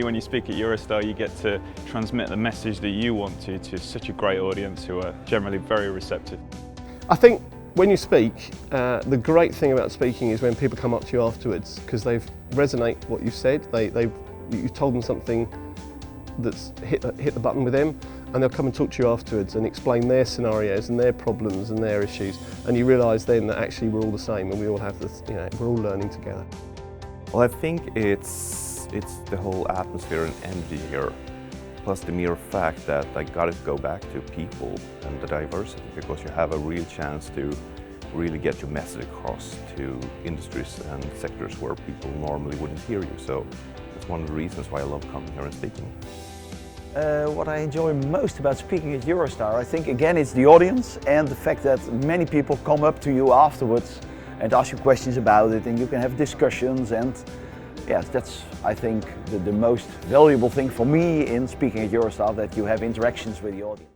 when you speak at EuroSTAR, you get to transmit the message that you want to such a great audience who are generally very receptive. I think when you speak, the great thing about speaking is when people come up to you afterwards, because they've resonate what you've said. You told them something that's hit the button with them, and they'll come and talk to you afterwards and explain their scenarios and their problems and their issues, and you realise then that actually we're all the same and we all have this, we're all learning together. Well, I think it's the whole atmosphere and energy here, plus the mere fact that I got to go back to people and the diversity, because you have a real chance to really get your message across to industries and sectors where people normally wouldn't hear you. So that's one of the reasons why I love coming here and speaking. What I enjoy most about speaking at EuroSTAR, I think again it's the audience and the fact that many people come up to you afterwards and ask you questions about it, and you can have discussions, and yes, that's I think the most valuable thing for me in speaking at EuroSTAR, that you have interactions with the audience.